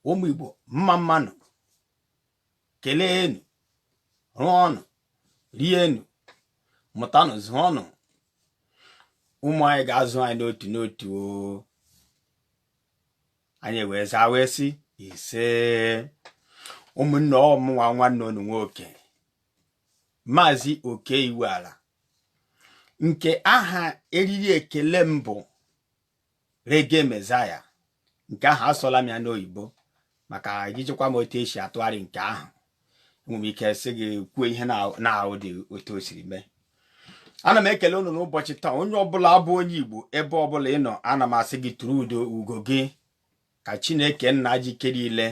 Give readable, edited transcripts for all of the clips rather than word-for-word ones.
ụmụ Igbo mma mmanụ keleenu rụọnụ rienu mụtanụ zụọnụ ụmụ anyị ga-azụ anyị n'otu n'otu anyị wee zaa wee sị ise ụmụnne ọmụnwa nwanne unu nwoke Maazị Oke Iweala nke aha eriri ekele m bụ Reggae Messiah nke ahụ asọla m ya n'oyibo maka ijikwa m otu esi atụgharị nke ahụ enwere m ike sị gị kwuo ihe na-ahụ dị otu o siri mee. Ana m ekele unu n'ụbọchị taa onye ọbụla bụ onye Igbo ebe ọbụla ị nọ ana m asị gị tụrụ udo ugo gị ka Chineke nna jikere ile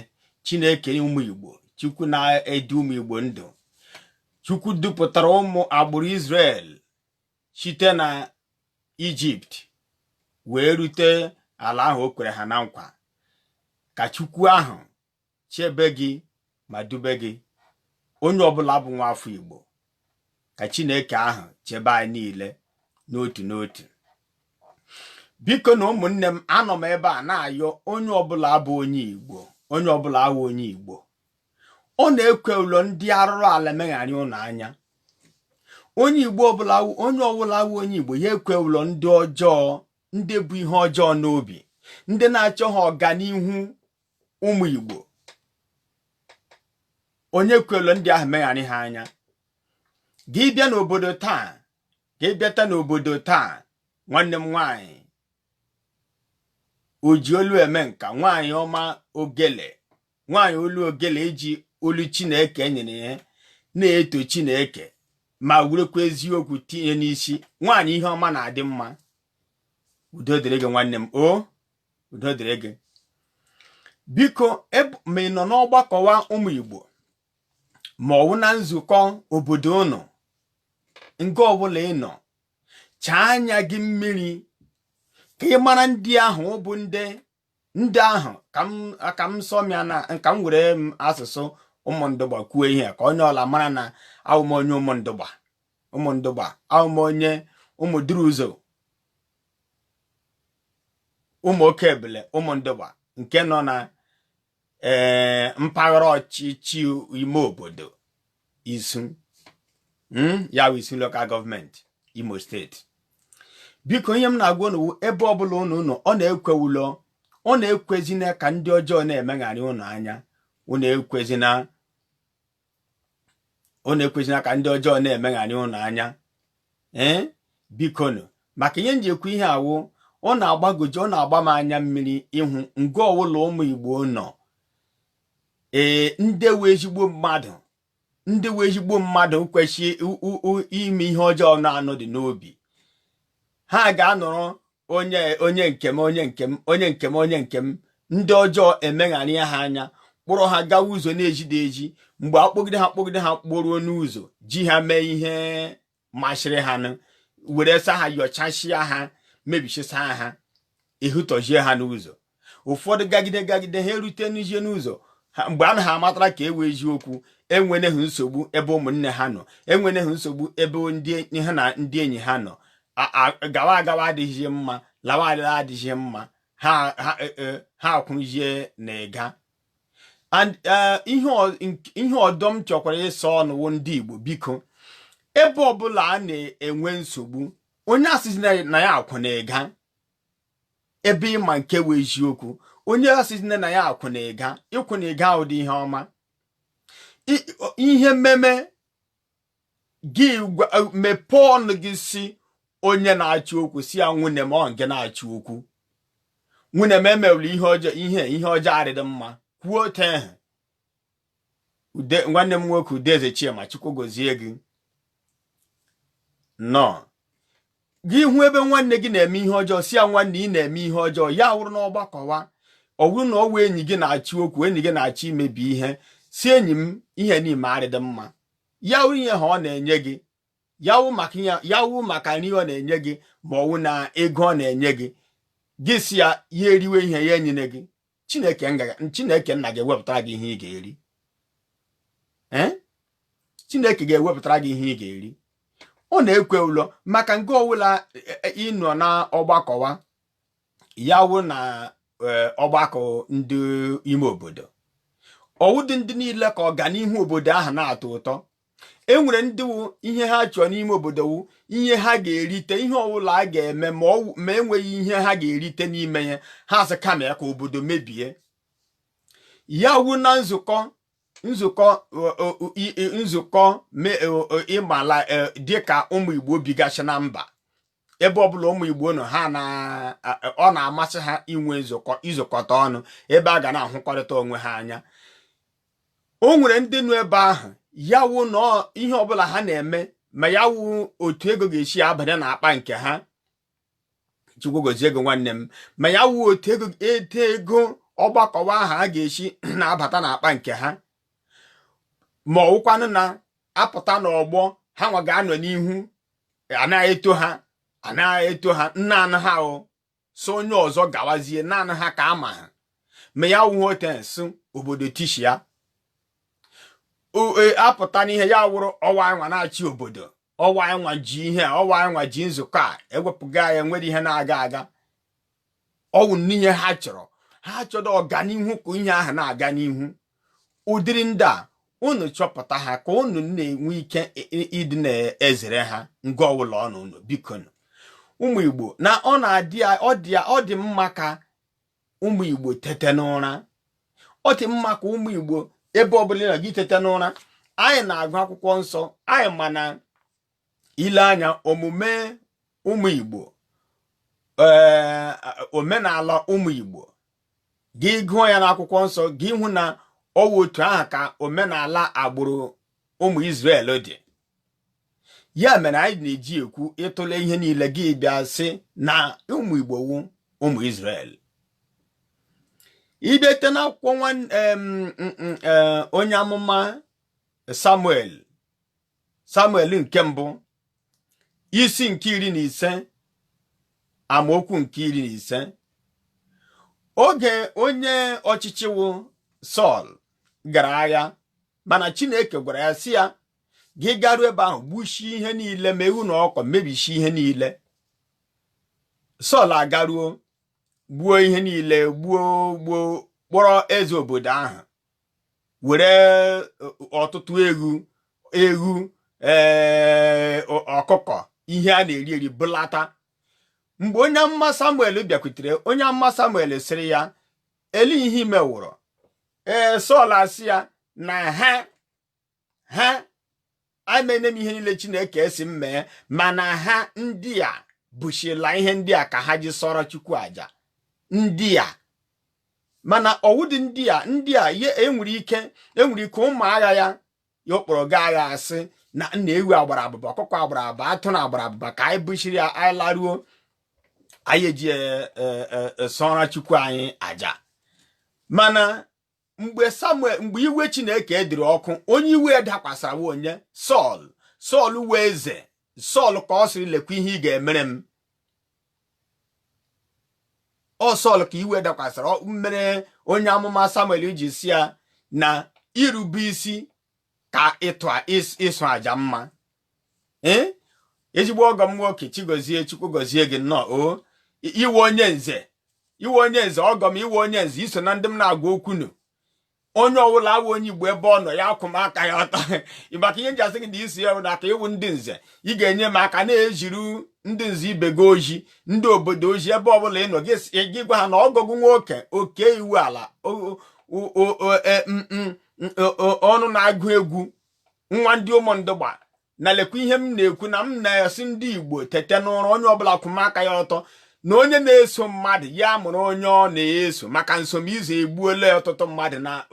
Chineke ụmụ Igbo Chukwu na-edu ụmụ Igbo ndụ Chukwu dupụtara ụmụ agbụrụ Israel site na Ijipt wee rute ala ahụ o kwere ha na nkwa ka Chukwu ahụ chebe gị ma dube gị onye ọbụla bụ nwa afọ Igbo ka Chineke ahụ chebe anyị niile n'otu n'otu. Biko na ụmụnne m anọ m ebe a na-ayọ onye ọbụla bụ onye Igbo onye ọbụla awụ onye Igbo ọ na-ekwe ụlọ ndị arụrụ ala megharị ụnụ anya onye Igbo ọbụla onye ọbụla awụ onye Igbo ya ekwe ụlọ ndị ọjọọ ndị bụ ihe ọjọọ n'obi ndị na-achọ ha ọganihu ụmụ Igbo onye kwelụ ndị ahụ megharị ha anya gị bịa n'obodo taa gị bịata n'obodo taa nwanne m nwaanyị oji olu eme nka nwaanyị ọma ogele nwaanyị olu ogele eji olu Chineke nyere ya na-eto Chineke ma wurekwa eziokwu tinye n'isi nwaanyị ihe ọma na-adị mma. Udo dịrị gị nwanne m udo dịrị gị. Biko ma ị nọ n'ọgbakọwa ụmụ Igbo ma ọ wụ na nzukọ obodo unu nke ọbụla ị nọ chaa anya gị mmiri ka ị mara ndị ahụ bụ ndị ahụ ka m sọmịa na nka m were asụsụ ụmụndụgba kwuo ihe ka onye ọla mara na awụm onye ụmụndụgba awụm onye ụmụduru ụzọ ụmụ oke ebele ụmụndụgba nke nọ na mpaghara ọchịchị ime obodo Isu ya bụ Isu Local Government Imo Steeti. Biko ihe m na-agwa unu ebe ọbụla unu nọ ọ na-ekwezina ka ndị ọjọọ na-emegharị unu anya unu ekwezina ka ndị ọjọọ na-emegharị unu anya biko nụ maka ihe nji ekwu ihe awụ ọ na-agbagoju ọ na-agba m anya mmiri ịhụ ngwa ọwụla ụmụ Igbo nọ ndị wee ezigbo mmadụ kwesịrị ime ihe ọjọọ na-anụ dị n'obi ha ga-anọrọ onye nke m ndị ọjọọ emegharịa ha anya kpụrụ ha gawa ụzọ na-ejide eji mgbe akpọgide ha kpọruo n'ụzọ ji ha mee ihe masịrị ha were sa ha yọchasịa ha mebichisịa ha ehutọjie ha n'ụzọ ụfọdụ gagide ha erute n'ihe n'ụzọ mgbe a na ha amatara ka e wee eziokwu enweneghị nsogbu ebe ụmụnne ha nọ enweneghị nsogbu ebe ndị ha na ndị enyi ha nọ gawa adịghị mma lawa adịghị mma ha akwụzie na ịga ihe ọdọ m chọkwara ịsọ ọnụwo ndị Igbo biko ebe ọbụla a na-enwe nsogbu onye asịzi na ya akwụ na ịga ebe ịma nke wee eziokwu onye asịzi na ya akwụ na ịga ịkwụ na ịga ụdị ihe ọma ihe mmeme gị mepee ọnụ gị si onye na-achị okwu si ya nwunye m ọ nke na-achị okwu nwunye m emewuru ihe ọjọọ adịdị mma kwuo otu nwanne m nwoke Udeze Chima Chukwu gozie gị nọ gị hụ ebe nwanne gị na-eme ihe ọjọọ si ya nwanne ị na-eme ihe ọjọọ ya wụrụ n'ọgbakọwa ọ bụrụ na ọ wụ enyi gị na-achị okwu enyi gị na-achị imebi ihe si enyi m ihe n'ime adịdị mma ya wụ ihe ha ọ na-enye gị ya wụ maka nri ọ na-enye gị ma ọ wụ na ego ọ na-enye gị si ya eriwe ihe ya enyine gị Chineke nna ga-ewepụtara gị ihe ị ga-eri Chineke ga-ewepụtara gị ihe ị ga-eri ọ na-ekwe ụlọ maka nke ọwụla ịnọ na ọgbakọwa ya wụ na ọgbakọ ndị ime obodo. Ọwụdị ndị niile ka ọganihu obodo ahụ na-atọ ụtọ. Enwere ndị wụ ihe ha chọrọ n'ime obodo wụ ihe ha ga-erite, ihe ọbụla a ga-eme ma enweghị ihe ha ga-erite n'ime ya, ha sị kama ya ka obodo mebie. Ya wụ na nzukọ ịmala dịka ụmụ Igbo bigasị na mba, ebe ọbụla ụmụ Igbo nọ, ọ na-amasị ha inwe izukọta ọnụ ebe a ga na-ahụkọrịta onwe ha anya. O nwere ndị nọ ebe ahụ, ya wụ na ihe ọbụla ha na-eme, ma ya wụ otu ego ga-esi abanye n'akpa nke ha, Chukwu gozie ego nwanne m, ma ya wụ otu ego ọgbakọwa ahụ a ga-esi na-abata n'akpa nke ha, ma ọwụkwanụ na apụta n'ọgbọ ha nwa ga-anọ n'ihu, anaghị eto ha nnaanị ha so onye ọzọ gawazie naanị ha ka ama ha, ma ya wụ otu nsụ obodo tishia apụta n'ihe ya wụrụ ọwa anwa na-achị obodo, ọwa anwa ji ihe a, ọwa anwa ji nzukọ a, ewepụga ya nwere ihe na-aga aga. Ọwụ n'ihe ha chọrọ ọganihu ka ihe ahụ na-aga n'ihu. Ụdịrị ndị a unu chọpụta ha ka unu na-enwe ike ịdị na-ezere ha nga ọbụla ọnụ biko ụmụ Igbo. Na ọ dị mma ka ụmụ Igbo tete n'ụra. Ọ dị mma ka ụmụ Igbo ebe ọbụla na gị tete n'ụra. Anyị na-agụ akwụkwọ nsọ, anyị mana ile anya omume ụmụ Igbo, omenala ụmụ Igbo, gị gụọ ya n'akwụkwọ nsọ, gị hụ na ọ wụ otu ahụ ka omenala agbụrụ ụmụ Izrel dị. Ya mere anyị na-eji ekwu ịtụle ihe niile gị bịa sị na ụmụ Igbo wụ ụmụ Izrel. Idete n'akwụkwọ onye amụma Samuel nke mbụ, isi nke 15 amaokwu nke 15. Oge onye ọchịchị wụ Sọl gara agha, mana Chineke gwara ya sị ya, gị garuo ebe ahụ gbuchie ihe niile, ma ewu na ọkọ mebichie ihe niile. Sọl agaruo gbuo ihe niile, gbuo kpọrọ eze obodo ahụ, were ọtụtụ ewu ọkụkọ ihe a na-eri eri bulata. Mgbe onye amụma Samuel bịakwutere, onye amụma Samuel sịrị ya, eli ihe imewụrụ. Sọl asị ya na ha amene m ihe niile Chineke esi m mee, mana ha ndị a bushila ihe ndị a ka ha ji sọrọ Chukwu aja. Ndị a mana ọwụdị ndị a enwere ike ụmụ agha ya okporo ga agha asị na nna ewu agbara abụba, ọkụkọ agbara abụba, atụrụ agbara abụba, ka anyị bushiri ya, anyị laruo, anyị eji sọrọ Chukwu anyị aja. Mana mgbe iwe Chineke dịrị ọkụ, onye iwe dakwasara onye Sọl wee eze. Sọl ka ọ sịrị, lekwa ihe ị ga-emere m. Ọ Sọl ka iwe dakwasara, mere onye amụma Samuel ji si ya na irube isi ka ịsụ aja mma. Ezigbo ọgọ m nwoke Chukwu gozie gị nnọọ. Iwe onye nze ọgọ m, iwe onye nze, iso na ndị m na-agwa okwunu. Onye ọbụla awụ onye Igbo ebe ọ nọ, ya akwụ m aka ya ọtọ. Maka ihe nji asị gị na isi ya na aka ịwụ ndị nze, ị ga-enye m aka na-ejiri ndị nze ibe gị oji, ndị obodo oji, ebe ọbụla ị nọ, gị gwa ha na ọgọgụ nwoke oke iwu ala, ọnụ na-agụ egwu, nwa ndị ụmụndụgba, na lekwa ihe m na-ekwu, na m na-esi ndị Igbo tete n'ụra. Onye ọbụla kwụ m aka ya ọtọ, na onye na-eso mmadụ ya mụrụ onye ọ na-eso, maka nsomize egbuola ọtụtụ mmadụ na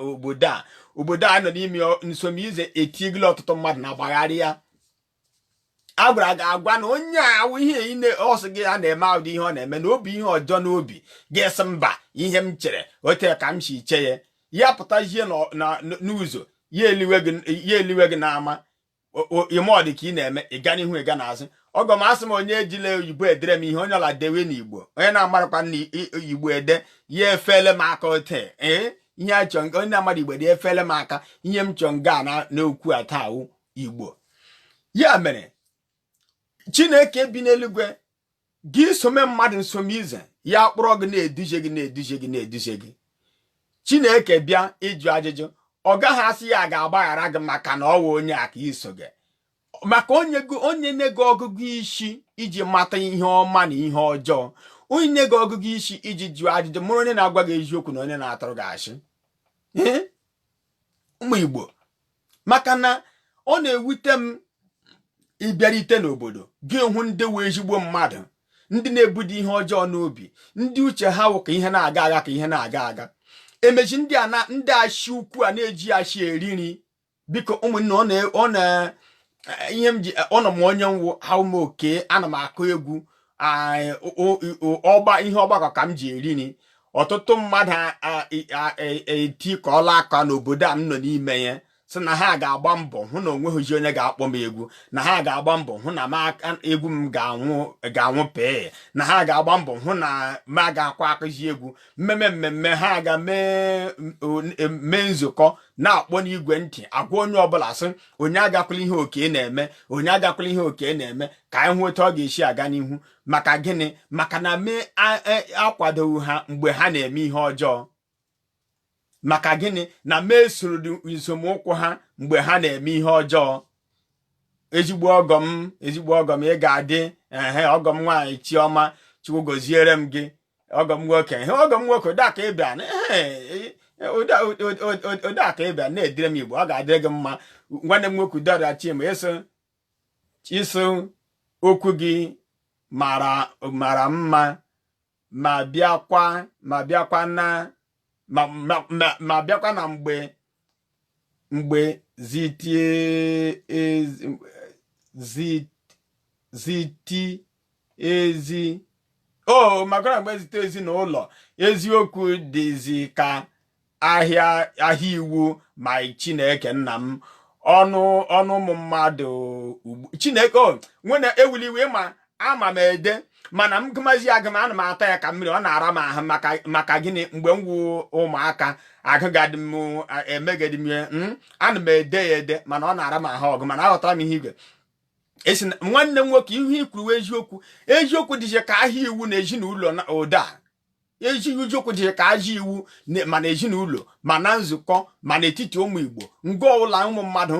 obodo a nọ n'ime nsomize etigila ọtụtụ mmadụ na agbagharị ya. A gwara ga-agwa na onye awụ ihe ọsị gị a na-eme ụdị ihe ọ na-eme, na obi ihe ọjọọ n'obi ga-esi mba ihe m chere ote ka m si che ya pụtazie n'ụzọ ya eliwe gị n'ama, ime ọ dị ka ị na-eme, ịga n'ihu ịga n'azụ. Ọgọ m asị m onye ejila oyibo edere m ihe, onye ọla dewe n'Igbo, onye na-amarakwa na Igbo ede ya efele m aka ote ihe a chọọ, onye na-amara Igbo dị efele m aka, ihe m chọọ nga n'okwu a taa wụ Igbo. Ya mere Chineke bi n'eluigwe, gị some mmadụ nsomize, ya kpọrọ gị na-eduje gị Chineke bịa ịjụ ajụjụ ọ gaghị asị ya ga-agbaghara gị maka na ọ wụ onye a ka iso gị maka onye na-ego ọgụgụ isi iji mata ihe ọma na ihe ọjọọ onye na-ego ọgụgụ isi iji jụọ ajụjụ mụrụ onye na-agwa gị eziokwu na onye na-atụrụ gị asị ụmụ Igbo maka na ọ na-ewute m ịbịarite n'obodo gị hụ ndị wee ezigbo mmadụ ndị na-ebudo ihe ọjọọ n'obi ndị uche ha wụ ka ihe na-aga aga ka ihe na-aga aga emechi ndị achị ukwu a na-eji achị eri nri biko ụmụnne ihe m ji ọnọ m onye nwụ ha ume oke ana m akụ egwu ihe ọgbakọ ka m ji eri nri ọtụtụ mmadụ etikọọla aka n'obodo a m nọ n'ime ya sị na ha ga-agba mbọ hụ na onweghịzi onye ga-akpọ m egwu na ha ga-agba mbọ hụ na egwu m ga-anwụ pee na ha ga-agba mbọ hụ na ma ga-akwa akụzi egwu mmemme ha ga-mee nzukọ na-akpọ n'igwe ntị agwa onye ọbụla sị onye agakwala ihe oke na-eme onye agakwala ihe oke na-eme ka anyị hụ otu ọ ga-esi aga n'ihu maka gịnị maka na akwadoghị ha mgbe ha na-eme ihe ọjọọ maka gịnị na mesoro nzomụkwụ ha mgbe ha na-eme ihe ọjọọ ezigbo ọgọ m ị ga-adị ọgọ m nwaanyị Chiọma Chukwu goziere m gị ọgọ m nwoke ọgọ m nwoke ụda ka ịbịa na-edire m Igbo ọ ga-adịrị gị mma nwanne m nwoke Udora Chima iso okwu gị mara mma ma bịakwa na mgbe ziti ezi maka mgbe zite ezinụlọ eziokwu dịzi ka ahịa iwu ma Chineke nna m ọnụ ụmụ mmadụ Chineke nwere ewuliwe ma ama m ede mana m gụmazi agụm ana m ata ya ka mmiri ọ na-ara m ahụ maka gịnị mgbe m wu ụmụaka agụgadị m emegedi m ana m ede ya ede mana ọ na-ara m ahụ ọgụ mana aghọtara m ihe igwe esi nwanne m nwoke ihe ikwuru eziokwu dịje ka ahịa iwu na ezinụlọ ụda eziokwu dịje ka ajọ iwu mana ezinụlọ ma na nzukọ ma n'etiti ụmụ Igbo ngwa ọbụla ụmụ mmadụ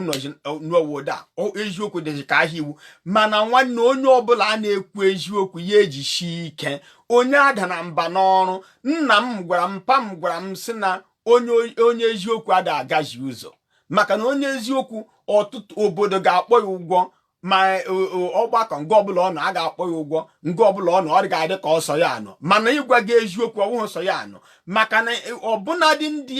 n'obodo a eziokwu dịje ka ahịa iwu mana nwanne onye ọbụla a na-ekwu eziokwu ya ejishi ike onye ada na mba n'ọrụ nna m gwara m papa m gwara m sị na onye eziokwu ada agazi ụzọ maka na onye eziokwu ọtụtụ obodo ga-akpọ ya ụgwọ ma ọgbakọ nke ọbụla ọ nọ a ga-akpọ ya ụgwọ nke ọbụla ọ nọ ọ ga-adị ka ọsọ ya anọ mana ịgwa gị eziokwu ọwụghị sọ ya anọ maka na ọbụnadị ndị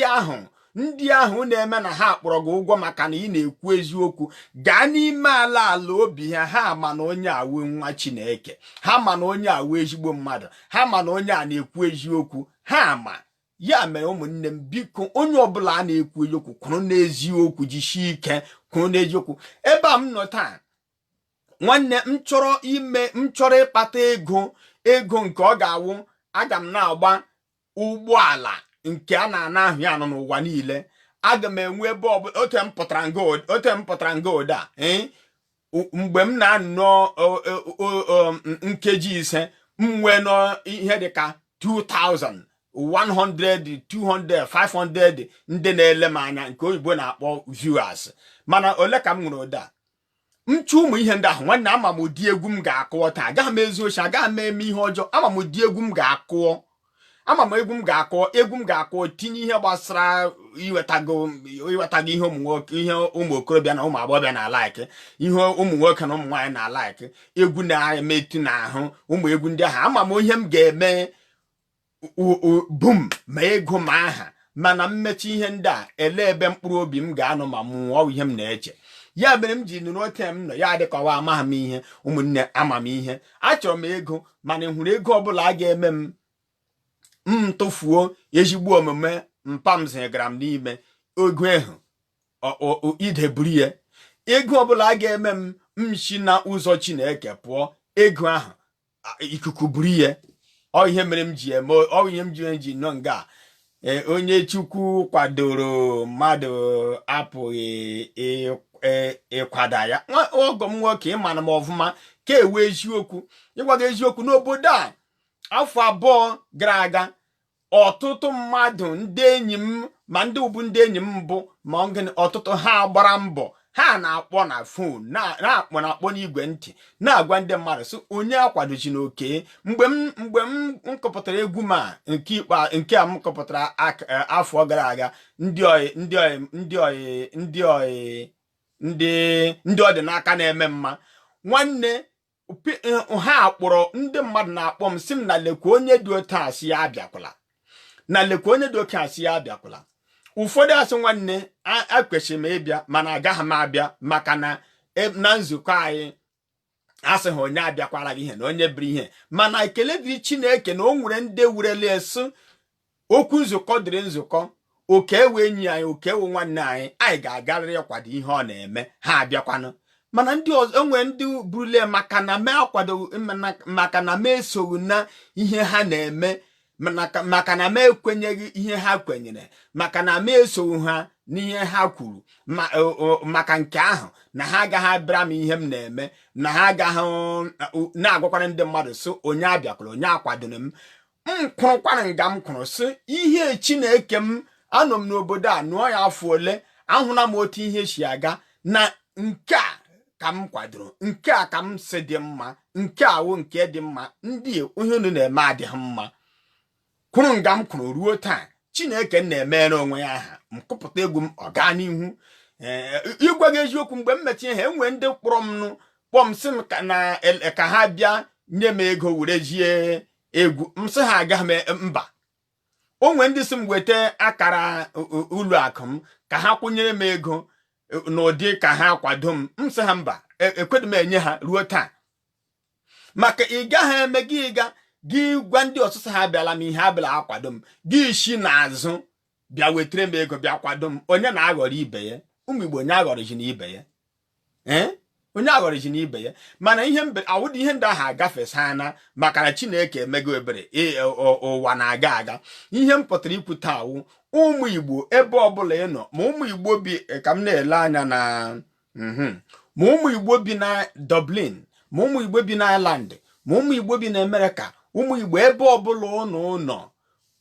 ahụ na-eme na ha akpọrọ gị ụgwọ maka na ị na-ekwu eziokwu gaa n'ime ala obi ha ma na onye awụ nwa Chineke ha ma na onye awụ ezigbo mmadụ ha ma na onye a na-ekwu eziokwu ha ma ya mere ụmụnne m biko onye ọbụla a na-ekwu eziokwu kwụrụ n'eziokwu jisie ike kwụrụ n'eziokwu ebe a m nọ taa nwanne m chọrọ ịkpata ego nke ọ ga-awụ aga m na-agba ụgbọala nke a na-ana ahụ ya nọ n'ụwa niile aga m enwe ebe ọbụla ote m pụtara nga ụda mgbe m na-anọ nkeji ise m nwee nọ ihe dịka 2000 100 200 500 ndị na-ele m anya nke oyibo na-akpọ viewers mana ole ka m nwere ụda nchu ụmụ ihe ndị ahụ nwanne ama m ụdị egwu m ga-akụọ taa agaghị m ezu ochi agaghị m eme ihe ọjọọ ama m ụdị egwu m ga-akụọ tinye ihe gbasara iwetago ihe ụmụ nwoke ihe ụmụ okorobịa na ụmụ agbọghọbịa na-alaiki ihe ụmụ nwoke na ụmụ nwaanyị na-alaiki egwu na-emetụ n'ahụ ụmụ egwu ndị ahụ ama m ihe m ga-eme bum ma ego ma aha mana mmechi ihe ndị a ele ebe mkpụrụ obi m ga-anọ ma mụọ ihe m na-eche ya mere m ji nụrụ ote m nọ ya dịkọwa amaghị m ihe ụmụnne amamihe achọrọ m ego mana hụrụ ego ọbụla a ga-eme m tụfuo ezigbo omume mpa m zigara m n'ime ego ahụ ideburu ya ego ọbụla a ga-eme m si na ụzọ Chineke pụọ ego ahụ ikuku buru ya ọ ihe mere m ji eme ọ ihe m ji nọ nga onye Chukwu kwadoro mmadụ apụghị ịkwada ya ọgọ m nwoke ịmana m ọfụma ka ewe eziokwu ịgwaga eziokwu n'obodo a afọ abụọ gara aga ọtụtụ mmadụ ndị enyi m ma ndị ụbụ ndị enyi m mbụ ma ọtụtụ ha gbara mbọ ha na-akpọ na fon na-akpọ n'igwe ntị na-agwa ndị mmadụ sị onye akwadochi n'oke mgbe m kọpụtara egwu ma nke a m kọpụtara afọ gara aga ndị ọdịnaka na-eme mma nwanne ha akpọrọ ndị mmadụ na-akpọ m sị m na lekwa onye dị otu asị ya abịakwala na lekwa onye dị oke asị ya abịakwala ụfọdụ asị nwanne akwesịrị m ịbịa mana agaghị m abịa maka na nzukọ anyị asị ha onye abịakwara gị ihe na onye biri ihe mana ekele dịrị Chineke na o nwere ndị wurele esi okwu nzukọ dịrị nzukọ oke ewe enyi anyị oke ewe nwanne anyị ga-agarịrị ịkwado ihe ọ na-eme ha abịakwanụ mana ndị ọzọ enwere ndị burule maka na m akwadoghị maka na m esoghị na ihe ha na-eme maka na m ekwenyeghị ihe ha kwenyere maka na m esoghị ha n'ihe ha kwuru maka nke ahụ na ha agaghị abịara m ihe m na-eme na ha agaghị na-agwakwara ndị mmadụ sị onye abịakwara onye akwadoro m kwụrụkwara nga m kwụrụ sị ihe Chineke m anọ m n'obodo a nụọ ya afọ ole ahụla m otu ihe si aga na nke a ka m kwadoro nke a ka m si dị mma nke awụ nke dị mma ndị ihe unu na-eme adịghị mma kwụrụ nga m kwụrụ ruo taa Chineke na-emere onwe ya aha m kụpụta egwu m ọ gaa n'ihu ịgwa gị eziokwu mgbe m mechie ihe enwee ndị kpọrọ m sị m ka ha bịa nye m ego were jie egwu m sị ha agaghị m mba onwe ndị si m weta akara ụlọ akụ m ka ha kwụnyere m ego n'ụdị ka ha kwado m sị ha mba ekwedo m enye ha ruo taa maka ị gaghị eme gị gwa ndị ọsụsụ ha bịala m ihe abịala akwado m gị isi n'azụ bịa wetara m ego bịa kwado m onye na-aghọrọ ibe ya ụmụ Igbo onye aghọrọ ji n'ibe ya onye aghọrọ ji n'ibe ya mana awụdị ihe ndị ahụ agafesana maka na Chineke emego ebere ụwa na-aga aga ihe m pụtara ikwu taa awụ ụmụ Igbo ebe ọbụla ị nọ ma ụmụ Igbo bi ka m na-ele anya na ma ụmụ Igbo bi na Dublin ma ụmụ Igbo bi na Ireland ma ụmụ Igbo bi na Amerịka ụmụ Igbo ebe ọbụla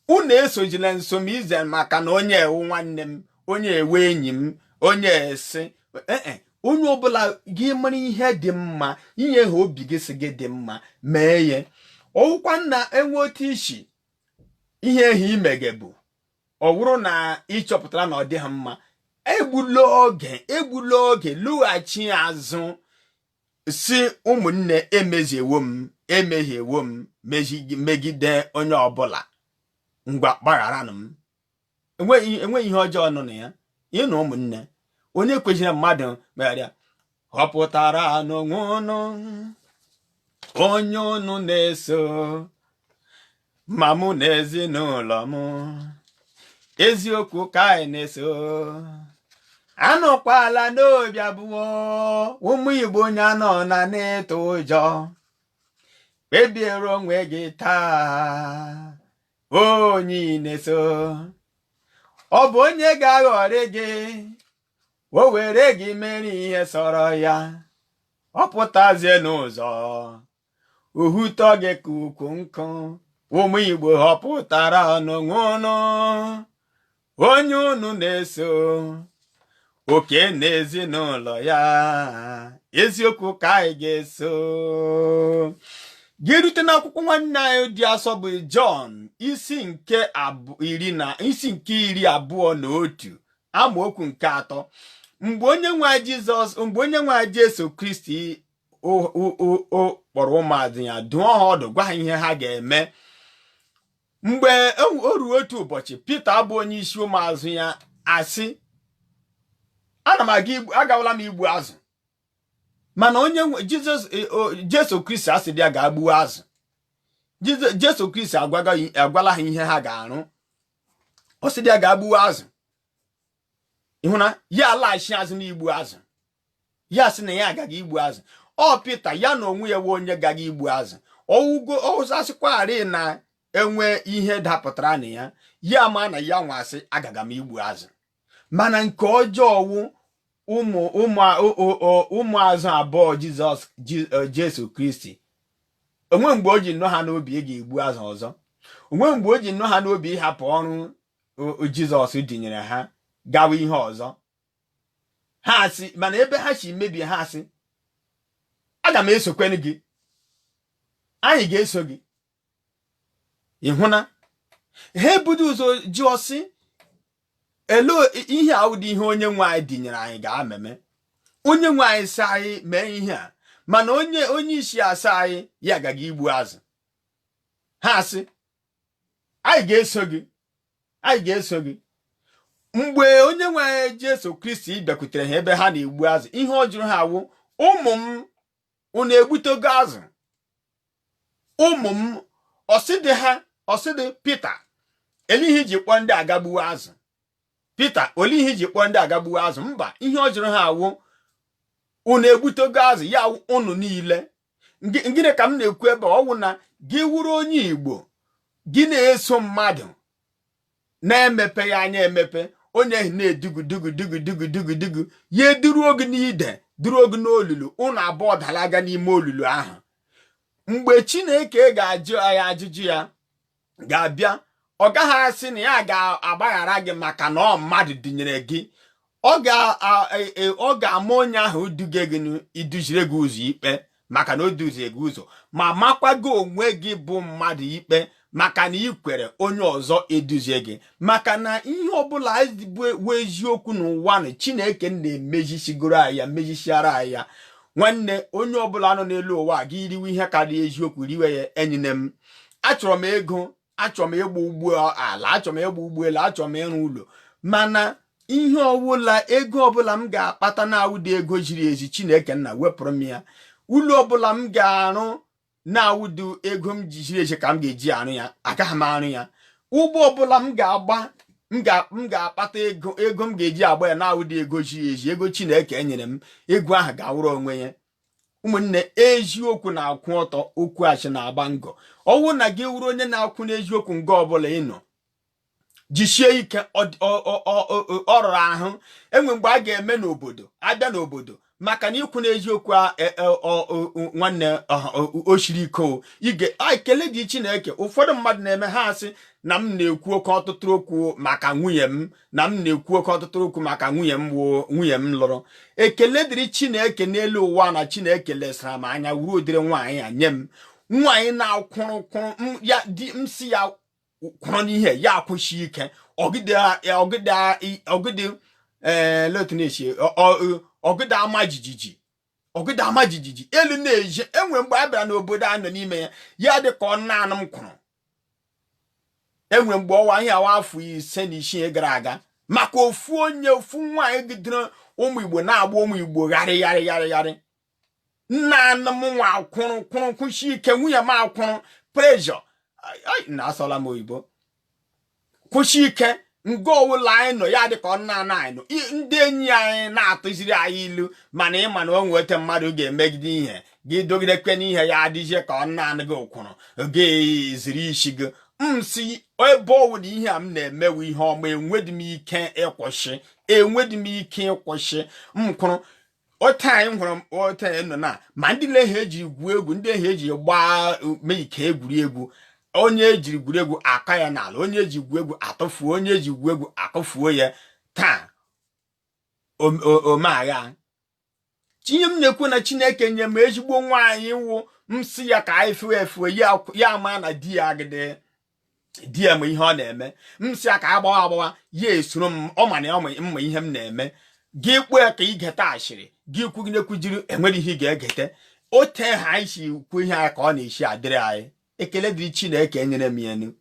ụnụ esojila nsomize maka na onye ewu nwanne m onye ewe enyi m onye esi onye ọbụla gị mara ihe dị mma inye ha obi gị si gị dị mma mee ya ọwụkwa na enwe otu isi ihe ehi imege bụ ọ bụrụ na ịchọpụtara na ọ dịghị mma egbula oge lụghachi azụ si ụmụnne emehiewo m megide onye ọbụla ngwa gbagharanụ m enweghị ihe ọjọọ nọ na ya ịnụ ụmụnne onye kwesịrị mmadụ megharịa họpụtara n'onwe unu onye unu na-eso ma mụ na ezinụlọ m eziokwu ka anyị na-eso anọkwala n'obi abụọ ụmụ Igbo onye anọ na n'ịtụ ụjọ kpebiere onwe gị taa onye na-eso ọ bụ onye ga-aghọrị gị o were gị mere ihe sọrọ ya ọ pụtazie n'ụzọ uhutọ gị ka ukwu nkụ ụmụ Igbo họpụtara n'onwe unu onye unu na-eso oke na ezinụlọ ya eziokwu ka anyị ga-eso gị rute n'akwụkwọ nwanne anyị dị asọ bụ Jọn isi nke 21 amaokwu nke 3 mgbe onye nwe anyị Jesu Kristi kpọrọ ụmụazụ ya dụọ ha ọdụ gwa ha ihe ha ga-eme mgbe o ruo otu ụbọchị Pita bụ onye isi ụmụazụ ya asị agawala m igbu azụ mana Jesu Kristi asị ya ga-agbuo azụ Jesu Kristi agwala ha ihe ha ga-arụ ọ sị ya ga-agbuo azụ ịhụ na ya alaghachi azụ n'igbu azụ ya sị na ya agaghị igbu azụ ọ Pita ya na onwe ya wee onye gaghị igbu azụ ọwụzasịkwarị na enwe ihe dapụtara na ya ma na ya nwasị agaga m igbu azụ mana nke ọjọọ wụ ụmụazụ abụọ Jesu Kristi onwe mgbe o ji nnọọ ha n'obi ị ga-egbu azụ ọzọ, onwe mgbe o ji nnọọ ha n'obi ịhapụ ọrụ Jizọs dinyere ha gawa ihe ọzọ. Ha asị, mana ebe ha si mebie, ha asị aga m esokwenụ gị, anyị ga-eso gị. ịhụna ha ebudo ụzọ jụọ sị elo ihe a ụdị ihe onye nwe anyị dinyere anyị ga-ameme. Onye nwe anyị sị anyị mee ihe a, mana onye isi asa anyị ya agaghị igbu azụ. Ha asị anyị ga-eso gị, anyị ga-eso gị. Mgbe onye nwe anyị Jesu Kristi bịakwutere ha ebe ha na-egbu azụ, ihe ọ jụrụ ha awụ, ụmụ m unu egbutego azụ? Ụmụ m ọsịdị Pita, ele ihe iji kpọọ ndị agagbuwe azụ? Pita, ole ihe iji kpọọ ndị agagbuwe azụ? Mba, ihe ọ jụrụ ha awụ, unu egbutego azụ? Ya unu niile. Gịnị ka m na-ekwu ebe ọ wụ na gị wuru onye Igbo, gị na-eso mmadụ na-emepe ya anya emepe, onye ahụ na-edugu ya eduruo gị n'ide, duruo gị n'olulu, unu abụọ dalaga n'ime olulu ahụ. Mgbe Chineke ga-ajụ anyị ajụjụ ya ga-abịa, ọ gaghị asị na ya ga-agbaghara gị maka na ọ mmadụ dịnyere gị. Ọ ga-ama onye ahụ duge gị iduzire gị ụzọ ikpe maka na o duzie gị ụzọ, ma makwago onwe gị bụ mmadụ ikpe maka na ị kwere onye ọzọ eduzie gị. Maka na ihe ọbụla bụ eziokwu n'ụwa na Chineke na-emejisigoro anyị ya, mejisiara anyị ya. Nwanne, onye ọbụla nọ n'elu ụwa gị iriwe ihe karịa eziokwu, riwe ya. Enyine m, achọrọ m ego, achọrọ m ịgba ụgbọ ala, achọrọ m ịgba ụgbọelu, achọrọ m ịrụ ụlọ, mana ihe ọbụla, ego ọbụla m ga-akpata na-awụdị ego ziri ezi, Chineke nna wepụrụ m ya. Ụlọ ọbụla m ga-arụ na-awụdị ego m ziri ezi ka m ga-eji arụ ya, agaghị m arụ ya. Ụgbọ ọbụla m ga-agba, m ga-akpata ego m ga-eji agba ya na-awụdị ego ziri ezi, ego Chineke enyere m, ego ahụ ga-awụrụ onwe ya. Ụmụnne, eziokwu na-akwụ ọtọ, okwu achị na-agba ngọ. Ọwụ na gị wuru onye na-akwụ n'eziokwu nga ọbụla ị nọ, jisie ike. Ọ rụrụ ahụ enwe mgbe a ga-eme n'obodo, abịa n'obodo, maka na ikwu n'eziokwu nwanne o shiri ike. Ekele dị Chineke. Ụfọdụ mmadụ na-eme, ha asị na m na-ekwu oke ọtụtụ okwu maka nwunye m, na m na-ekwu oke ọtụtụ okwu maka nwunye m lụrụ. Ekele dịrị Chineke n'elu ụwa na Chineke lesara m anya wuru ụdịrị nwaanyị a nye m. Nwaanyị na-akwụrụ ya di m si ya kwụrụ n'ihe ya akwụshi ike, ọgide ama jijiji elu na-eje. Enwe mgbe a bịara n'obodo a nọ n'ime ya, ya dị ka ọ naanị m kwụrụ. Enwe mgbe ọwa ihe awa afọ 5 gara aga, maka ofu nwaanyị gidere ụmụ Igbo na-agba ụmụ Igbo gharị. Naanị m nwa kwụrụ kwụshi ike, nwunye m akwụrụ pressure. Na-asọla m oyibo. Kwụshi ike nga ọwụla anyị nọ, ya dị ka ọ na-ana anyị nọ. Ndị enyi anyị na-atụziri anyị ilu, mana ịma na o nwete mmadụ ga-emegide ihe gị, dogidekwe n'ihe ya adịzie ka ọ na-anị gị ụkwụrụ, ga-eziri isi gị. Si ebe ọwụla ihe a m na-emewe ihe ọma, enwedị m ike ịkwụsị. M kwụrụ ote anyị hụrụ ote anyị nọ na, ma ndị lehe eji gwuo egwu, ndị ehe eji gbaa mee ike egwuregwu. Onye ejiri egwuregwu aka ya n'ala, onye eji gwu egwu atụfuo, onye eji gwu egwu akụfuo ya. Taa omeagha. Tinye m na-ekwu na Chineke nye m ezigbo nwaanyị wụ msi ya ka anyị fue ya ama na di ya agide di ya ma ihe ọ na-eme. Msi ya ka agbawa ya esoro m, ọ ma na mma ihe m na-eme. Gị kpee ka ị geta ashịrị, gị kwuginekwujiri, enwere ihe ị ga-egete. Ote ha anyị si kwu ihe anyị ka ọ na-esi adịrị anyị. Ekele dịrị Chineke enyere m enu,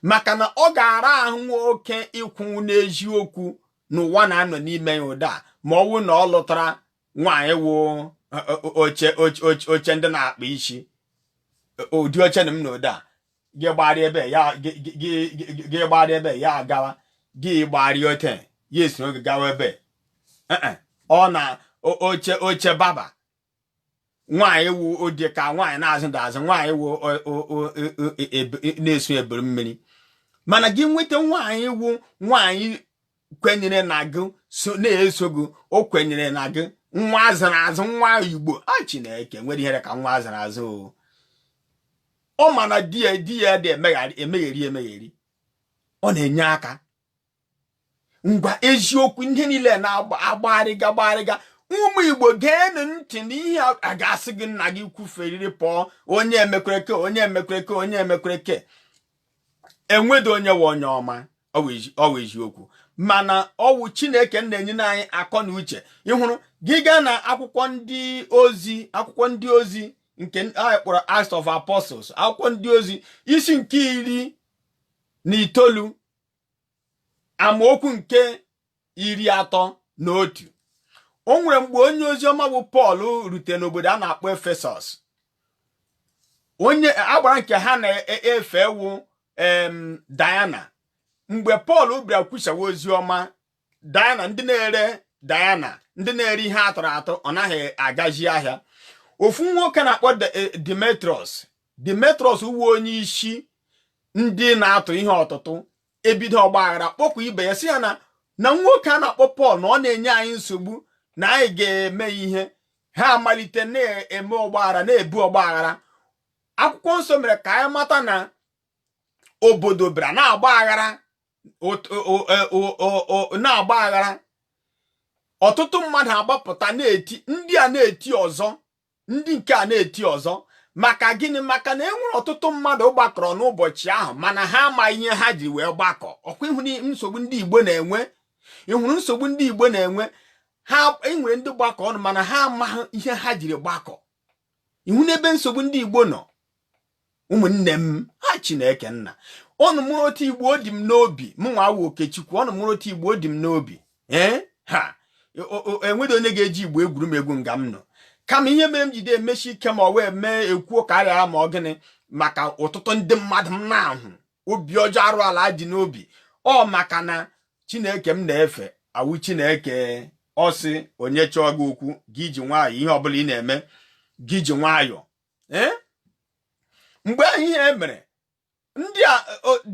maka na ọ ga-ara ahụ nwoke ikwu n'eziokwu n'ụwa na-anọ n'ime ya ụda, ma ọ wụ na ọ lụtara nwaanyị wụ oche ndị na-akpa isi, ụdị oche na m na ụda. Gị gbarịa ebe ya agawa, gị gbarịa ote ya esoro gị gawa ebe ọ na oche baba. Nwaanyị wụ odi ka nwaanyị na-azụ azụ, nwaanyị wụ na-eso eburu mmiri. Mana gị nweta nwaanyị wụ nwaanyị kwenyere na gị, so na-eso gị, o kwenyere na gị, nwa azụrụ azụ, nwa Igbo. Chineke nwere ihere ka nwa azụrụ azụ. ọ ma na di ya dị emegheri ọ na-enye aka. Ngwa eziokwu ihe niile na-agbagharịga ụmụ Igbo geenụ ntị n'ihe a ga-asị gị nna gị kwuferiri pụọ onye emekwereke enwedo onye we onye ọma ọwụ eziokwu, mana ọwụ Chineke na-enye anyị akọ na uche. ịhụrụ gị gaa na akwụkwọ ndị ozi nke anyị kpọrọ Acts of Apostles, akwụkwọ ndị ozi isi nke 19 amaokwu nke 31. O nwere mgbe onye ozi ọma bụ Pọl rute n'obodo a na-akpọ Efesọs. Onye agbara nke ha na-efe ewu Diana. Mgbe Pọl bịara kwusawa ozi ọma, ndị na-ere ihe atọrọ atọ ọ naghị agaji ahịa. Ofu nwoke na-akpọ Demetrius uwe onye isi ndị na-atụ ihe ọtụtụ ebido ọgbaghara kpọkwa ibe ya sị ya na nwoke a na-akpọ Pọl na ọ na-enye anyị nsogbu na anyị ga-eme ihe. Ha amalite na-eme ọgbaghara, na-ebu ọgbaghara. Akwụkwọ nsọ mere ka anyị mata na obodo bịara na-agbaghara. Ọtụtụ mmadụ agbapụta na-eti, ndị a na-eti ọzọ, ndị nke a na-eti ọzọ. Maka gịnị? Maka na enwere ọtụtụ mmadụ gbakọrọ n'ụbọchị ahụ mana ha amaghị ihe ha ji wee gbakọ. Ọkwa ịhụ nsogbu ndị Igbo na-enwe. Ịhụrụ nsogbu ndị Igbo na-enwe. Ha enwere ndị gbakọ ọnụ mana ha amaghị ihe ha jiri gbakọ. Ịhụ n'ebe nsogbu ndị Igbo nọ. Ụmụnne m, ha Chineke nna, ọnụ mụrụ otu Igbo o dị m n'obi. Mụ nwa wụ Okechukwu, ọnụ mụrụ otu Igbo o dị m n'obi. Enweghị onye ga-eji Igbo egwuru m egwu nga m nọ. Kama ihe mere m jide emechi ike ma ọ wee mee ekwuo karịa ma ọ gịnị, maka ụtụtụ ndị mmadụ m na-ahụ obi ọjọọ arụ ala dị n'obi. Ọ maka na Chineke m na-efe awụ Chineke ọsị onye chọọ gị okwu gị ji nwayọọ, ihe ọbụla ị na-eme gị ji nwayọọ. Mgbe ahụ ihe mere, ndị a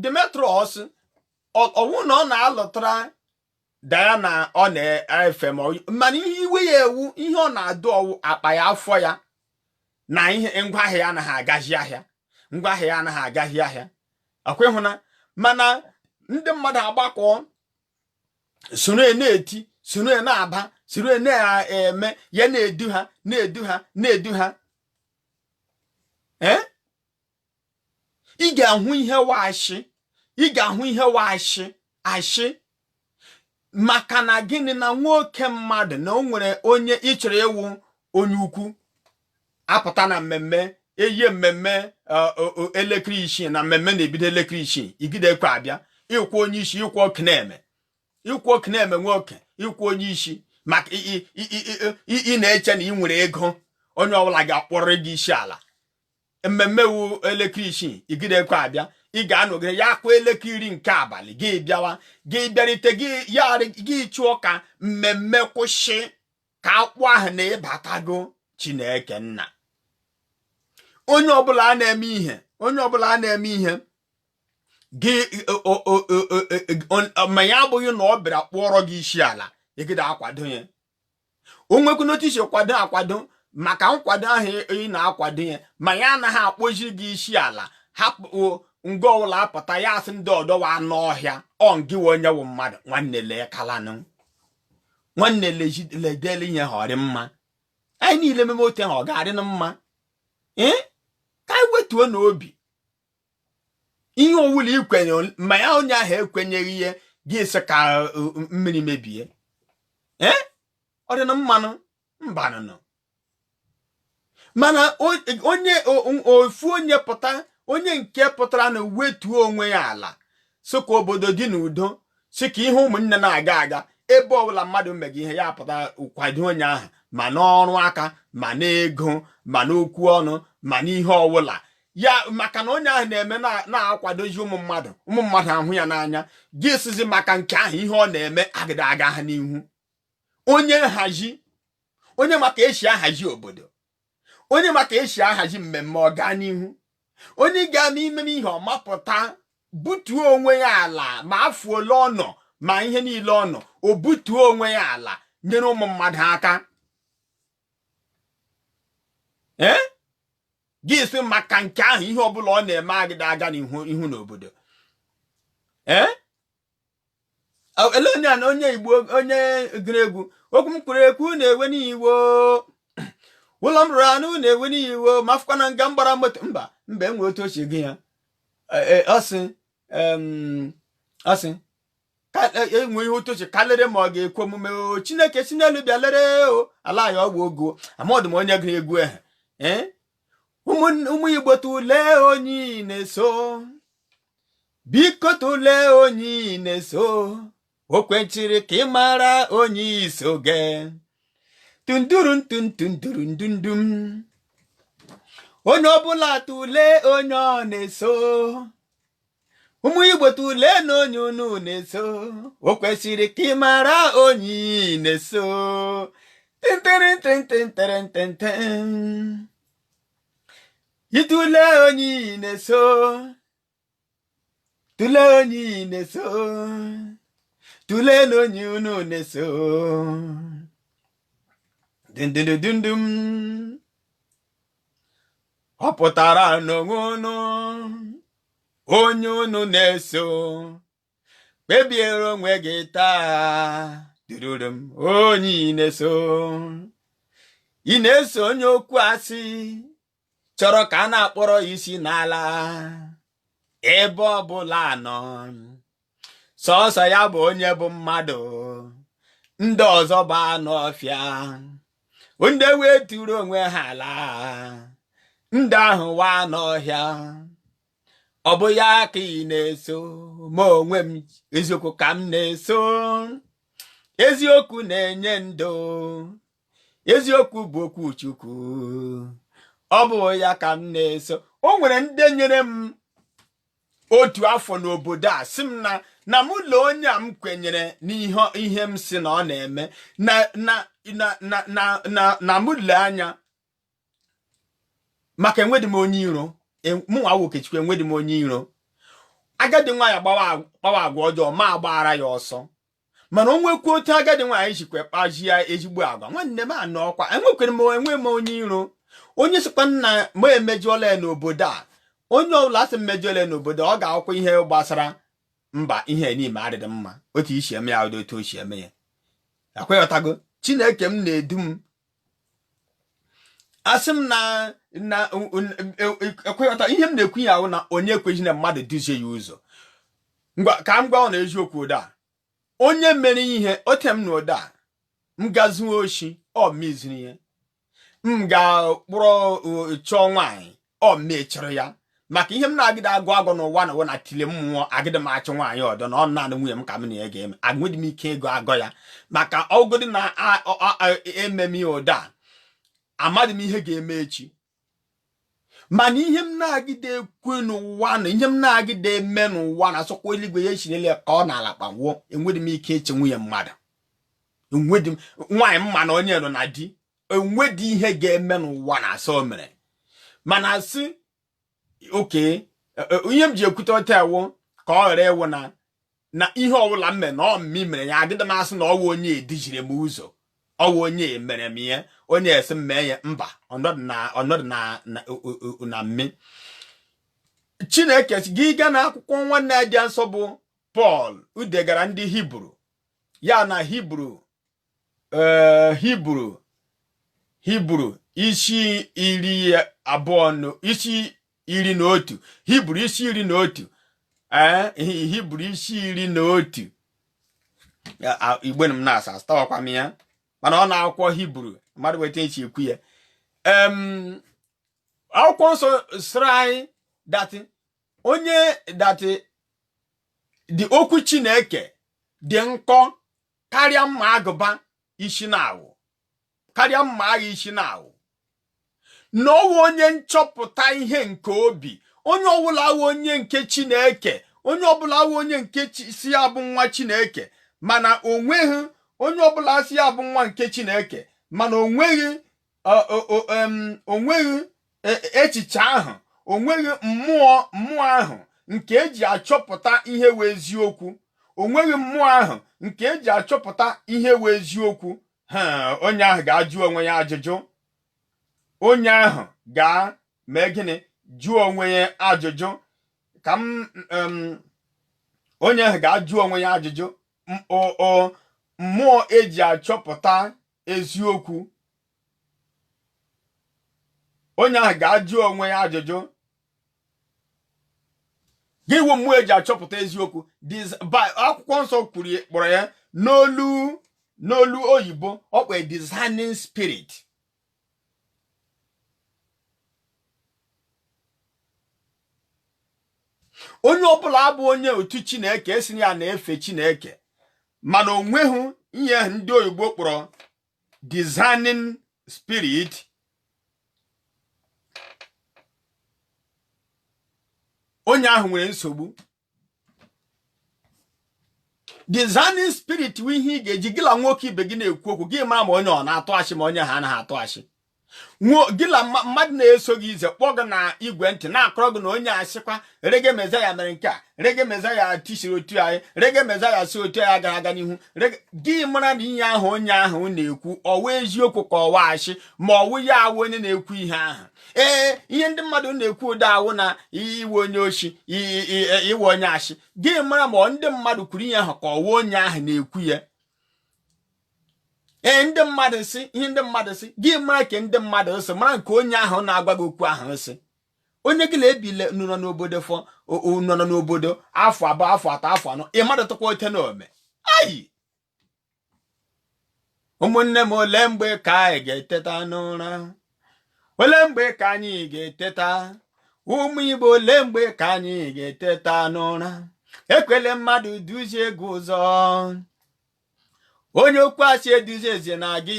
Demetrius ọwụ na ọ na-alụtara Diana ọ na-efe mana ihe iwe ya ewu, ihe ọ na-adụ ọwụ akpa ya, afọ ya, na ihe ngwaahịa ya anaghị agaghị ahịa. Akwa ịhụna, mana ndị mmadụ agbakọ soro na-eti, soro na-aba, soro na-eme ya, na-edu ha. Ị ga-ahụ ihe washi maka na gịnị? Na nwoke mmadụ na o nwere onye ị chọrọ ịwụ onye ukwu apụta na mmemme, eye mmemme elekere 6 na mmemme na-ebido elekere 6, igidekwe abịa ịkwụ onye isi, ịkwụ okeneme nwoke, ịkwụ onye isi, maka ị na-eche na ị nwere ego, onye ọbụla ga-akpọrọ gị isi ala. Mmemme wu elekere 6 igidekwe abịa, ị ga-anọgide ya akwa elekere 10 nke abalị gị bịawa, gị bịarite gị chụọ ka mmemme kwụsị, ka akpụ ahụ na-ịbatago. Chineke nna, onye ọbụla a na-eme ihe gị ma ya abụghị na ọ bịara kpụọrọ gị isi ala, ịgide akwado ya. O nwekwu n'otu akwado maka nkwado ahụ ị na-akwado ya, ma ya anaghị akpọji gị isi ala. Hapụ nga ọbụla apụta ya asị ndị ọdọwa anụ ọhịa, gị onye wụ mmadụ. Nwanne lekalanụ, nwanne ledele ihe ha ọrị mma. Anyị niile meme otu ahụ ọ ga-adị na mma. Ka anyị wetuo n'obi ihe owuli ikwenye, ma ya onye ahụ ekwenyeghị ihe gị sị ka mmiri mebie. Ọ dị na mmanụ mbanụ. Mana ofu onye nke pụtara na wetuo onwe ya ala, so ka obodo dị n'udo, si ka ihe ụmụnne na-aga ebe ọbụla mmadụ mege ihe ya pụta kwado onye ahụ, ma n'ọrụ aka, ma n'ego, ma n'okwu ọnụ, ma n'ihe ọbụla ya, maka na onye ahụ na-eme na-akwadozi ụmụ mmadụ ahụ ya n'anya. Gị sizi maka nke ahụ ihe ọ na-eme agịda aga ha n'ihu. Onye maka esi ahazi obodo, onye maka esi ahazi mmemme ọ gaa n'ihu. Onye ga n'ime ihe ọmapụta butuo onwe ya ala, ma afọ ole ọ nọ, ma ihe niile ọ nọ, o butuo onwe ya ala nyere ụmụ mmadụ aka. gị si maka nke ahụ ihe ọbụla ọ na-eme agịda aga n'ihu n'obodo ele onye Igbo onye gụrụ egwu okwu m kwuru ekwu na-ewe n'iwo ụlọ m rụrụ anụ na-ewe n'iwo ma fụkwana nga mgbara moto mba enwe otu ochie gị ya ọsị ka enwe ihe otu ochie kalere ma ọ ga-ekwe omume o Chineke si n'elu bịa lere o ala ya ọgwụ ogo amadụ m onye gụrụ egwu ụmụ Igbo tụlee onye na-eso biko tụlee onye na-eso o kwechiri ka ị mara onye iso ge tundurundundundundundum onye ọbụla tụlee onye ọ na-eso ụmụ Igbo tụlee na onye unu na-eso o kwesịrị ka ị mara onye na-eso itule onye na-eso tụlee onye na-eso tụlee na onye unu na-eso dindindindum ọ pụtara n'onwe unu onye unu na-eso kpebiere onwe gị taa dururum onye na-eso ị na-eso onye okwu asị chọrọ ka a na-akpọrọ isi n'ala ebe ọbụla nọ sọsọ ya bụ onye bụ mmadụ ndị ọzọ bụ anụ ọfịa ndị weturu onwe ha ala ndị ahụ wa n'ọhịa ọ bụ ya ka ị na-eso ma onwe m eziokwu ka m na-eso eziokwu na-enye ndụ eziokwu bụ okwu Chukwu ọ bụ ya ka m na-eso o nwere ndị nyere m otu afọ n'obodo a sị m na mụ lee onye a m kwenyere n'ihe m si na ọ na-eme na mụ lee anya maka enwedị m onye iro mụnwa Okechukwu enwedị m onye iro agadi nwaanyị gbawa agwa ọjọọ ma agbaghara ya ọsọ mana o nwekwa otu agadi nwaanyị jikwa kpaji ya ezigbo agwa nwanne m anọ ọkwa enwe m onye iro onye sikwa nna m emejuola ya n'obodo a onye ọbụla asị mmejọle n'obodo ọ ga-akwụkwọ ihe gbasara mba ihe n'ime adịdị mma otu isi eme ya otu osi eme ya akweghọtago Chineke m na-edu m asị m na ekweghọta ihe m na-ekwu ya ahụ na onye ekweghị na mmadụ duzie ya ụzọ ka m gwa ọ na eziokwu ụda onye mere ihe ote m na ụda m gazuo oshi ọ meziri ihe m ga-kpụrụ chọọ nwaanyị ọ mechọrọ ya maka ihe m na-agide agụ agụ n'ụwa na ụwa na tile mmụọ agide m achọ nwaanyị ọdọ na ọ naanị nwunye m ka m na-ege eme agụdị m ike ego agọ ya maka ọgụdị na ememe ya ụda amadị m ihe ga-eme echi mana ihe m na-agide ekwe n'ụwa na ihe m na-agide eme n'ụwa na asọkwa eluigwe ya echirele ka ọ na-ala kpagwuo enwedị m ike eche nwunye mmadụ enwedị m nwaanyị mma na onye nọ na di enwedị ihe ga-eme n'ụwa na asọ mere mana asị oke ihe m ji ekwute ọta ewu ka ọ ghara ewu na ihe ọbụla m mere na ọmịmị mere ya agịda m asị na ọwụ onye edijiri m ụzọ ọwụ onye mere m ihe onye esi m mee ya mba ọnọdụ na mme Chineke gị gaa na akwụkwọ nwanne ya dị nsọ bụ Pọl udegara ndị Hibru ya na Hibru isi iri na otu Hibru isi iri na otu Hibru isi iri na otu igbe m na-asa stawakwa m ya mana ọ na-akwụkwọ Hibru mmadụ weta echi ekwu ya akwụkwọ nsọ sịrị anyị dị okwu Chineke dị nkọ karịa mma agụba isi na-awụ karịa mma agha isi na-awụ na ọwụ onye nchọpụta ihe nke obi onye ọbụla awụ onye nke Chineke onye ọbụla awụ onye nke si ya bụ nwa Chineke mana onweghị onye ọbụla si ya bụ nwa nke Chineke mana onweghị echiche ahụ onweghị mmụọ ahụ nke eji achọpụta ihe wee eziokwu onweghị mmụọ ahụ nke eji achọpụta ihe wee eziokwu onye ahụ ga-ajụ onwe ya ajụjụ onye ahụ mee gịnị jụọ onwe ya ajụjụ ka onye ahụ ga-ajụ onwe ya ajụjụ mmụọ eji achọpụta eziokwu onye ahụ ga-ajụ onwe ya ajụjụ gị wụ mmụọ eji achọpụta eziokwu akwụkwọ nsọ kpọrọ ya n'olu oyibo ọ kpọrọ discerning spirit. onye ọbụla abụ onye otu Chineke esi ya na-efe Chineke mana onweghị ihe ndị oyibo kpọrọ discerning spirit. onye ahụ nwere nsogbu. Discerning spirit wụ ihe ị ga-eji gịla nwoke ibe gị na-ekwu okwu gị mara ma onye ọ na-atụ achị ma onye ha anaghị atụ achị. gịla mmadụ na-eso gị ize kpọọ gị na igwe ntị na-akọrọ gị na onye asịkwa rege mezaya mere nke a rege mezaya tisiri otu anyị rege mezaya si otu anyị gara aga n'ihu gị mara na ihe ahụ onye ahụ na-ekwu ọwa eziokwu ka ọwa achị ma ọwụ ya awụ onye na-ekwu ihe ahụ. Ihe ndị mmadụ na-ekwu ụda awụ na iwe onye ochi iwe onye achị gị mara ma ndị mmadụ kwuru ihe ahụ ka ọwa onye ahụ na-ekwu ya. Ndị mmadụ si ihe ndị mmadụ si gị mara ka ndị mmadụ si mara nke onye ahụ na-agwa gị okwu ahụ si. onye gị na-ebile nọ n'obodo afọ abụọ afọ atọ afọ anọ ị mmadụ tụkwa ote n'ome. Ayi ụmụnne m ole mgbe ka anyị ga-eteta n'ụra ole mgbe ka anyị ga-eteta ụmụ Igbo ole mgbe ka anyị ga-eteta n'ụra ekwele mmadụ duzie gị ụzọ onye okwu asị eduzi eze na gị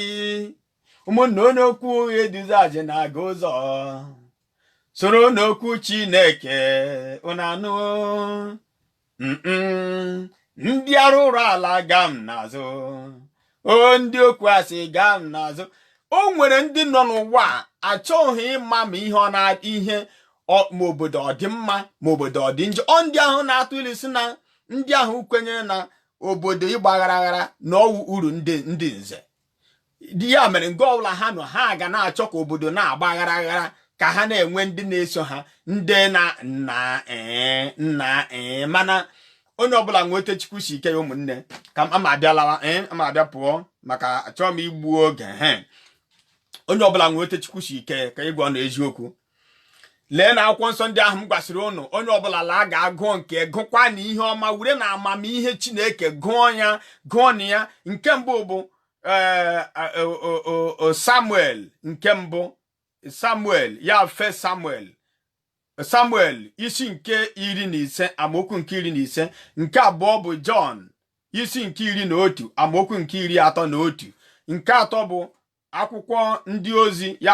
ụmụnna onye okwu eduzi aje na gị ụzọ soro n'okwu Chineke ụnanụ ndị arụrụ ala gaa m n'azụ ndị okwu asị gaa m n'azụ. O nwere ndị nọ n'ụwa achọghị ịma ma ihe ọ na ihe ma obodo ọ dị mma ma obodo ọ dị njọ. Ndị ahụ na-atụ ilu si na ndị ahụ kwenyere na obodo ịgba aghara aghara na ọwụ uru ndị nze ya mere nke ọbụla ha nọ ha ga na-achọ ka obodo na-agba aghara aghara ka ha na-enwe ndị na-eso ha ndị nna mana onye ọbụla nweta Chukwu si ike ya ụmụnne ka ama abịa pụọ maka achọọ m igbu oge onye ọbụla nweta Chukwu si ike ka ịgwa na eziokwu. Lee na akwụkwọ nsọ ndị ahụ m gwasịrị ụnụ onye ọbụla laa ga-agụ nke gụkwa na ihe ọma were na amamihe Chineke gụọ na ya. Nke mbụ bụ Samuel nke mbụ Samuel ya fe Samuel isi nke 15 amaokwu nke 15. Nke abụọ bụ Jọn isi nke 11 amaokwu nke 31. Nke atọ bụ akwụkwọ ndị ozi ya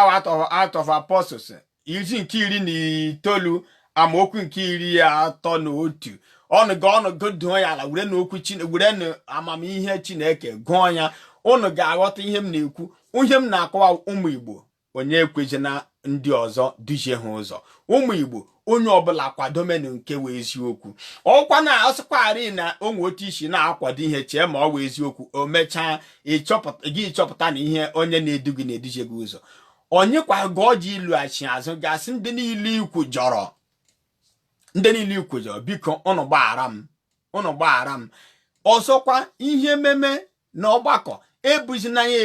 Acts of Apostles isi nke 19 amaokwu nke 31. ọnụ dụọ ya ala were n'okwu Chineke were na amamihe Chineke gụọ ya unu ga-aghọta ihe m na-ekwu. Ihe m na-akọwa ụmụ Igbo onye ekwejina ndị ọzọ duzie ha ụzọ. Ụmụ Igbo onye ọbụla kwadomenu nke wee eziokwu. Ọkwa na asịkwarị na onwe otu isi na-akwado ihe chee ma ọ wee eziokwu o mechaa ịchọpụta na ihe onye na-edu gị na-eduje gị ụzọ. Onye kwa gọọ ji ịlụghachi azụ gasị ndị niile ikwujọrọ biko unu gbaghara m. Ọzọkwa ihe meme na ọgbakọ ebuzina ya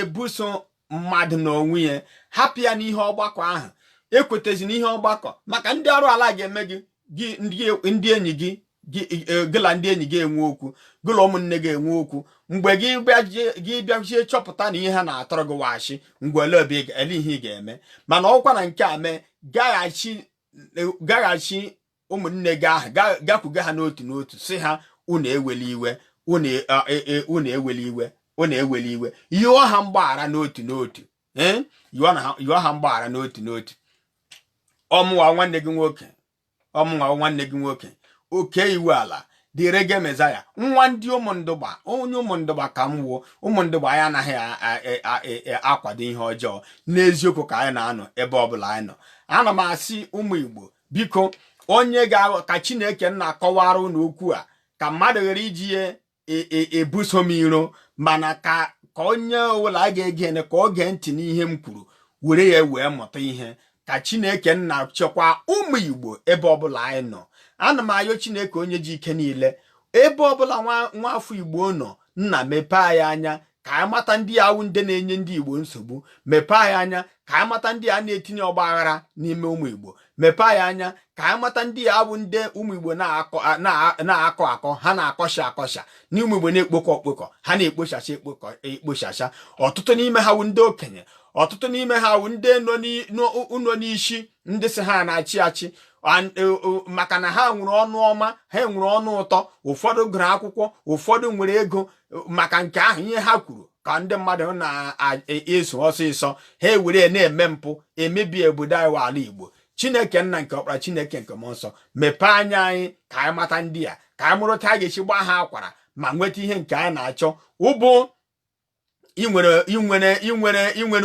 ebuso mmadụ n'onwe ya hapụ ya n'ihe ọgbakọ ahụ ekwetezi n'ihe ọgbakọ maka ndị ọrụ ala ga-eme gị ndị enyi gịla ndị enyi gị enwe okwu gụla ụmụnne gị enwe okwu mgbe gị bịazie chọpụta na ihe ha na-atọrọ gị wachi ngwele ele ihe ị ga-eme. Mana ọkwa na nke a mee gaghachi ụmụnne gị ahụ gakwuga ha n'otu si ha unu eweli iwe yụọ ha mgbaghara n'otu ọmụnwa nwanne gị nwoke oke iwu ala dịrị gị Mezaya nwa ndị ụmụndụgba onye ụmụndụgba ka m wuo ụmụndụgba anyị anaghị akwado ihe ọjọọ n'eziokwu ka anyị na-anọ ebe ọbụla anyị nọ. Ana m asị ụmụ Igbo biko onye ga-aghọ ka Chineke na-akọwara unu okwu a ka mmadụ ghara iji ya ebuso m iro mana ka onye ọbụla a ga-ege ka ọ gee ntị n'ihe m kwuru were ya wee mụta ihe ka Chineke nna chekwa ụmụ Igbo ebe ọbụla anyị nọ. Ana m ayọ Chineke onye ji ike niile, ebe ọbụla nwa afọ Igbo nọ, nna mepee anyị anya ka anyị mata ndị awụ ndị na-enye ndị Igbo nsogbu. Mepee anyị anya ka anyị mata ndị a na-etinye ọgba aghara n'ime ụmụ Igbo. Mepee anyị anya ka anyị mata ndị awụ ndị ụmụ Igbo na-akọ akọ, ha na-akọsha akọsha, na ụmụ Igbo na-ekpokọ okpokọ, ha na-ekpochacha ekpochacha. Ọtụtụ n'ime ha wụ ndị okenye, ọtụtụ n'ime ha wụ ndị nọ n'isi ndị si ha na-achị achị, maka na ha nwere ọnụ ọma, ha nwere ọnụ ụtọ. Ụfọdụ gụrụ akwụkwọ, ụfọdụ nwere ego. Maka nke ahụ ihe ha kwuru ka ndị mmadụ na-eso ọsịsọ, ha ewere na-eme mpụ, emebie obodo anyị ala Igbo. Chineke nna nke ọkpara, Chineke nke mmụọ nsọ, mepee anya anyị ka anyị mata ndị a, ka anyị mụrụ ka a ga-esi gbaa ha akwara ma nweta ihe nke anyị na-achọ. Ụbụ inwere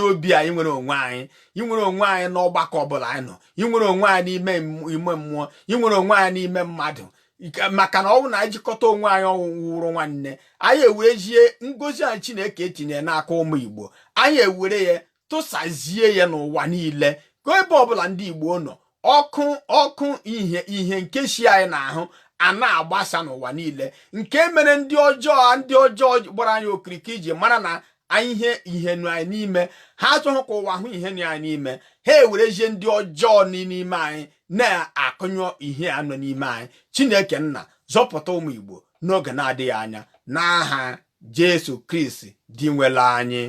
obi anyị, nwere onwe anyị, inwere onwe anyị n'ọgbakọ ọbụla anyị nọ, inwere onwe anyị n'ime ime mmụọ, inwere onwe anyị n'ime mmadụ. Maka na ọ bụ na anyị jikọta onwe anyị ọwụwụrụ nwanne, anyị ewere jie ngozi anyị Chineke etinye n'aka ụmụ Igbo, anyị ewere ya tụsazie ya n'ụwa niile, ka ebe ọbụla ndị Igbo nọ, ọkụ ihe nke si anyị n'ahụ a na-agbasa n'ụwa niile, nke mere ndị ọjọọ gbara anyị okirikiri iji mara na ihe nụ anyị n'ime. Ha achọghị ka ụwa hụ ihe nụ anyị n'ime, ha ewerezie ndị ọjọọ n'ime anyị na-akụnyụ ihe a nọ n'ime anyị. Chineke nna zọpụta ụmụ Igbo n'oge na-adịghị anya, n'aha Jesu Kristi dị nwere anyị,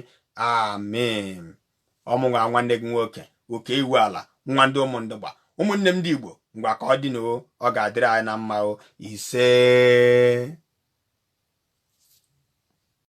amen. Ọmụnwa nwanne gị nwoke Oke Iwu Ala, nwa ndị ụmụndịgba. Ụmụnne m ndị Igbo, ngwa ka ọ dị n'o, ọ ga-adịrị anyị na mma. Ise.